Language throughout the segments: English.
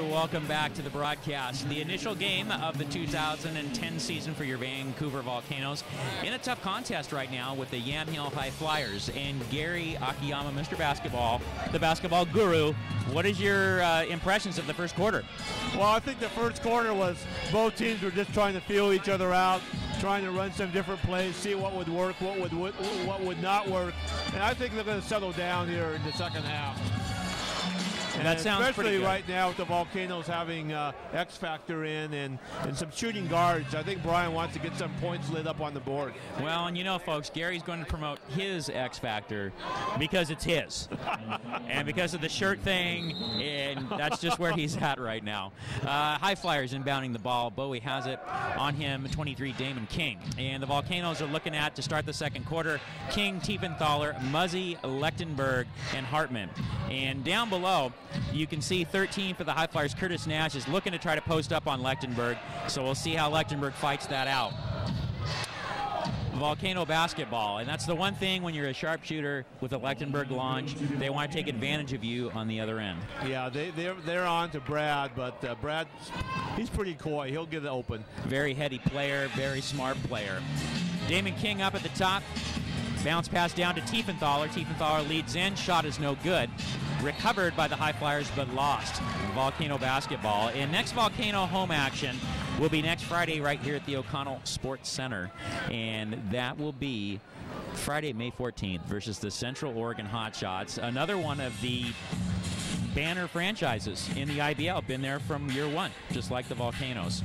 welcome back to the broadcast. The initial game of the 2010 season for your Vancouver Volcanoes in a tough contest right now with the Yamhill High Flyers and Gary Akiyama, Mr. Basketball, the basketball guru. What is your impressions of the first quarter? Well, I think the first quarter was both teams were just trying to feel each other out, trying to run some different plays, see what would work, what would not work, and I think they're going to settle down here in the second half. And that sounds especially pretty good. Right now with the Volcanoes having X Factor in and some shooting guards. I think Brian wants to get some points lit up on the board. Well, and you know, folks, Gary's going to promote his X Factor because it's his. And because of the shirt thing, and that's just where he's at right now. High Flyers inbounding the ball. Bowie has it on him, 23, Damon King. And the Volcanoes are looking at, to start the second quarter, King, Tiefenthaler, Muzzy, Lechtenberg, and Hartman. And down below, you can see 13 for the High Flyers. Curtis Nash is looking to try to post up on Lechtenberg, so we'll see how Lechtenberg fights that out. Volcano basketball, and that's the one thing when you're a sharpshooter with a Lechtenberg launch, they want to take advantage of you on the other end. Yeah, they're on to Brad, but Brad, he's pretty coy. He'll get it open. Very heady player, very smart player. Damon King up at the top. Bounce pass down to Tiefenthaler. Tiefenthaler leads in. Shot is no good. Recovered by the High Flyers, but lost. Volcano basketball. And next Volcano home action will be next Friday right here at the O'Connell Sports Center. And that will be Friday, May 14th versus the Central Oregon Hotshots. Another one of the banner franchises in the IBL. Been there from year one, just like the Volcanoes.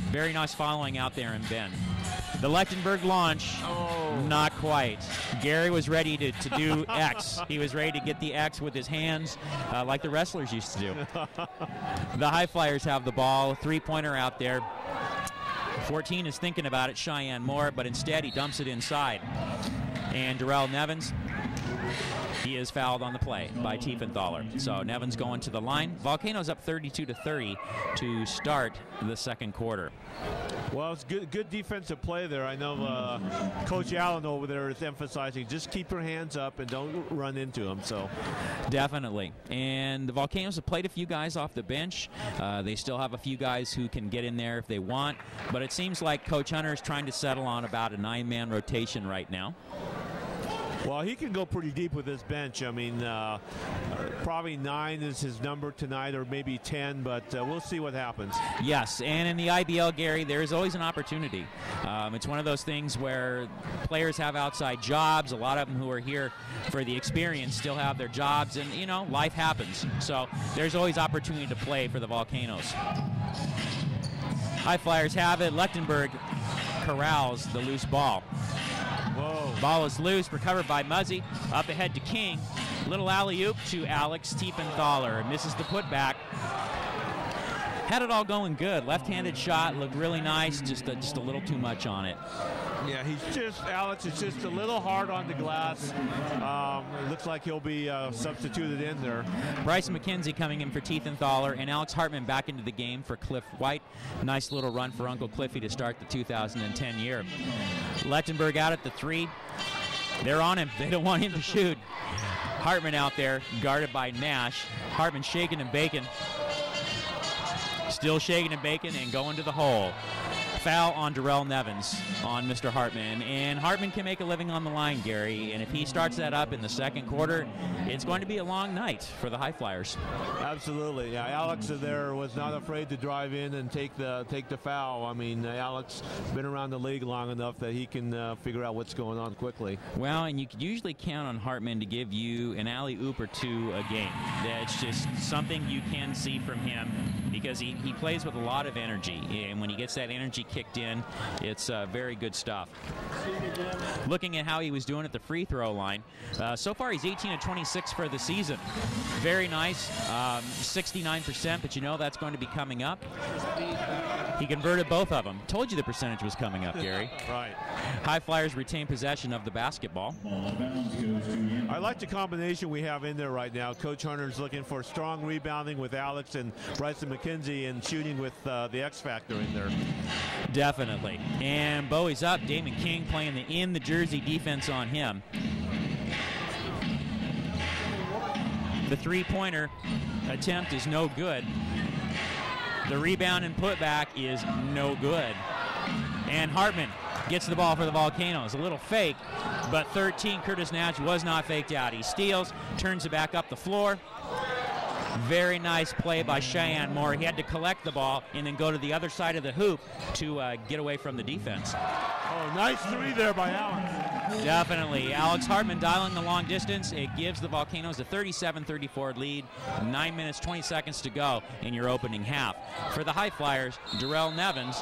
Very nice following out there in Bend. The Lechtenberg launch, not quite. Gary was ready to do X. He was ready to get the X with his hands like the wrestlers used to do. The High Flyers have the ball. Three-pointer out there. 14 is thinking about it, Cheyenne Moore, but instead he dumps it inside. And Darrell Nevins, he is fouled on the play by Tiefenthaler. So Nevins going to the line. Volcanoes up 32-30 to start the second quarter. Well, it's good defensive play there. I know Coach Allen over there is emphasizing just keep your hands up and don't run into them. So definitely. And the Volcanoes have played a few guys off the bench. They still have a few guys who can get in there if they want. But it seems like Coach Hunter is trying to settle on about a 9-man rotation right now. Well, he can go pretty deep with his bench. I mean, probably 9 is his number tonight, or maybe 10, but we'll see what happens. Yes, and in the IBL, Gary, there is always an opportunity. It's one of those things where players have outside jobs. A lot of them who are here for the experience still have their jobs, and, you know, life happens. So there's always opportunity to play for the Volcanoes. High Flyers have it. Lechtenberg corrals the loose ball. Whoa. Ball is loose, recovered by Muzzy. Up ahead to King. Little alley-oop to Alex Tiefenthaler. Misses the putback. Had it all going good. Left-handed shot, looked really nice. Just a little too much on it. Yeah, Alex is just a little hard on the glass. It looks like he'll be substituted in there. Bryson McKenzie coming in for Tiefenthaler, and Alex Hartman back into the game for Cliff White. Nice little run for Uncle Cliffy to start the 2010 year. Lechtenberg out at the 3. They're on him. They don't want him to shoot. Hartman out there, guarded by Nash. Hartman shaking and baking. Still shaking and baking and going to the hole. Foul on Darrell Nevins on Mr. Hartman. And Hartman can make a living on the line, Gary. And if he starts that up in the second quarter, it's going to be a long night for the High Flyers. Absolutely. Yeah, Alex there was not afraid to drive in and take the foul. I mean, Alex been around the league long enough that he can figure out what's going on quickly. Well, and you can usually count on Hartman to give you an alley-oop or two a game. That's just something you can see from him because he plays with a lot of energy. And when he gets that energy kicked in, it's very good stuff. Looking at how he was doing at the free throw line, so far he's 18 of 26 for the season. Very nice, 69%, but you know that's going to be coming up. He converted both of them. Told you the percentage was coming up, Gary. Right. High Flyers retain possession of the basketball. I like the combination we have in there right now. Coach Hunter's looking for strong rebounding with Alex and Bryson McKenzie and shooting with the X Factor in there. Definitely. And Bowie's up. Damon King playing in the jersey defense on him. The three-pointer attempt is no good. The rebound and putback is no good. And Hartman gets the ball for the Volcanoes. A little fake, but 13, Curtis Nash was not faked out. He steals, turns it back up the floor. Very nice play by Cheyenne Moore. He had to collect the ball and then go to the other side of the hoop to get away from the defense. Oh, nice three there by Alex. Definitely. Alex Hartman dialing the long distance. It gives the Volcanoes a 37-34 lead. 9 minutes, 20 seconds to go in your opening half. For the High Flyers, Darrell Nevins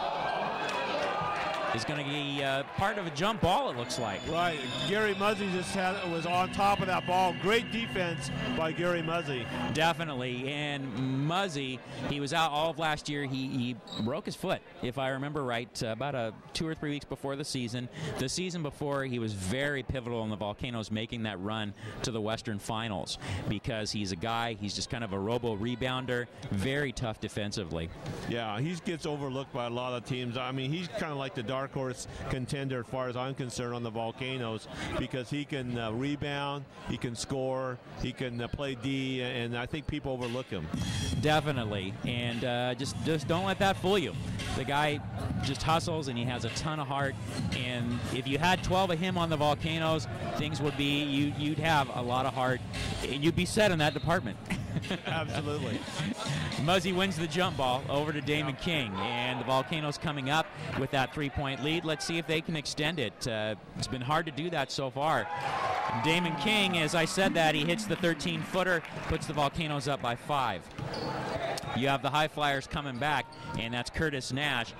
is going to be part of a jump ball, it looks like. Right. Gary Muzzy was on top of that ball. Great defense by Gary Muzzy. Definitely. And Muzzy, he was out all of last year. He broke his foot, if I remember right, about 2 or 3 weeks before the season. The season before, he was very pivotal in the Volcanoes making that run to the Western Finals because he's a guy, he's just kind of a robo-rebounder, very tough defensively. Yeah, he gets overlooked by a lot of teams. I mean, he's kind of like the dark horse contender as far as I'm concerned on the Volcanoes because he can rebound, he can score, he can play D, and I think people overlook him. Definitely, and just don't let that fool you. The guy just hustles and he has a ton of heart, and if you had 12 of him on the Volcanoes, things would be, you'd have a lot of heart. You'd be set in that department. Absolutely. Muzzy wins the jump ball over to Damon King, and the Volcanoes coming up with that 3-point lead. Let's see if they can extend it. It's been hard to do that so far. Damon King, as I said that, he hits the 13-footer, puts the Volcanoes up by 5. You have the High Flyers coming back, and that's Curtis Nash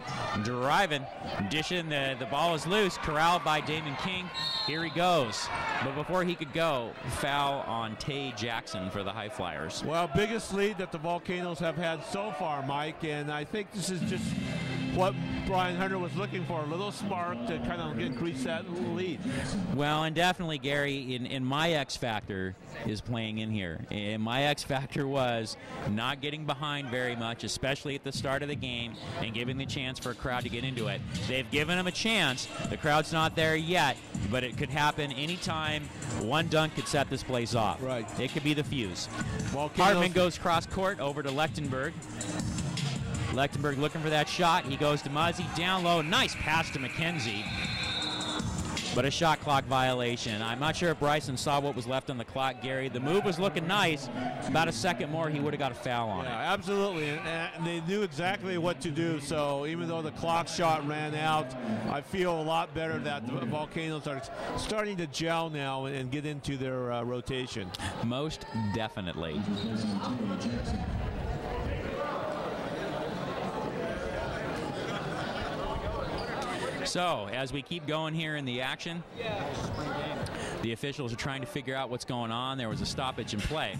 driving, dishing. The ball is loose, corralled by Damon King. Here he goes. But before he could go, foul on Tay Jackson for the High Flyers. Well, biggest lead that the Volcanoes have had so far, Mike, and I think this is just what Brian Hunter was looking for, a little spark to kind of increase that lead. Well, and definitely, Gary, in my X factor is playing in here. And my X factor was not getting behind very much, especially at the start of the game, and giving the chance for a crowd to get into it. They've given them a chance. The crowd's not there yet, but it could happen anytime. One dunk could set this place off. Right. It could be the fuse. Volcanoes. Hartman goes cross court over to Lechtenberg. Lechtenberg looking for that shot. He goes to Muzzy, down low. Nice pass to McKenzie. But a shot clock violation. I'm not sure if Bryson saw what was left on the clock, Gary. The move was looking nice. About a second more, he would have got a foul on it. Yeah, absolutely. And they knew exactly what to do. So even though the clock shot ran out, I feel a lot better that the Volcanoes are starting to gel now and get into their rotation. Most definitely. So, as we keep going here in the action, the officials are trying to figure out what's going on. There was a stoppage in play.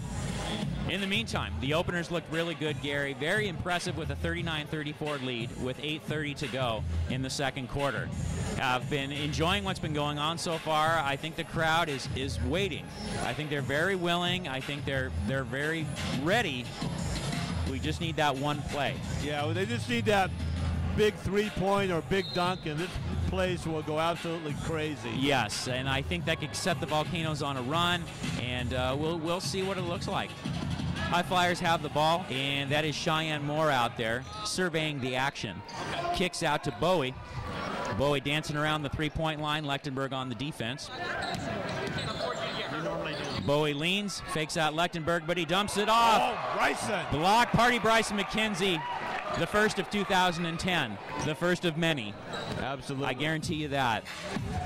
In the meantime, the openers looked really good, Gary. Very impressive with a 39-34 lead with 8:30 to go in the second quarter. I've been enjoying what's been going on so far. I think the crowd is waiting. I think they're very willing. I think they're very ready. We just need that one play. Yeah, well, they just need that big three-point or big dunk, and this place will go absolutely crazy. Yes, and I think that could set the Volcanoes on a run, and we'll see what it looks like. High Flyers have the ball, and that is Cheyenne Moore out there surveying the action. Kicks out to Bowie. Bowie dancing around the three-point line. Lechtenberg on the defense. Bowie leans, fakes out Lechtenberg, but he dumps it off. Oh, Bryson. Block, Party Bryson McKenzie. The first of 2010, the first of many. Absolutely. I guarantee you that.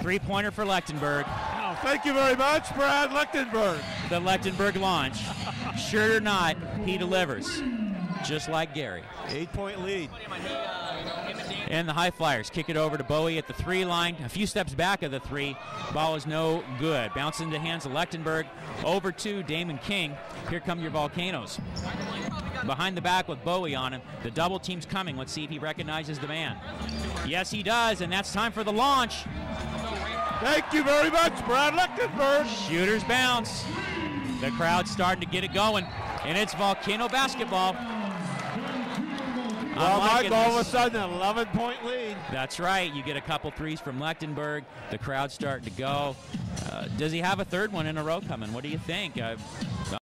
Three-pointer for Lechtenberg. Oh, thank you very much, Brad Lechtenberg. The Lechtenberg launch. Sure or not, he delivers, just like Gary. 8-point lead. And the High Flyers kick it over to Bowie at the 3 line. A few steps back of the 3. Ball is no good. Bounce into the hands of Lechtenberg. Over to Damon King. Here come your Volcanoes. Behind the back with Bowie on him. The double team's coming. Let's see if he recognizes the man. Yes, he does, and that's time for the launch. Thank you very much, Brad Lechtenberg. Shooters bounce. The crowd's starting to get it going, and it's Volcano basketball. Well, Mike, all of a sudden, an 11-point lead. That's right. You get a couple threes from Lechtenberg. The crowd's starting to go. Does he have a third one in a row coming? What do you think?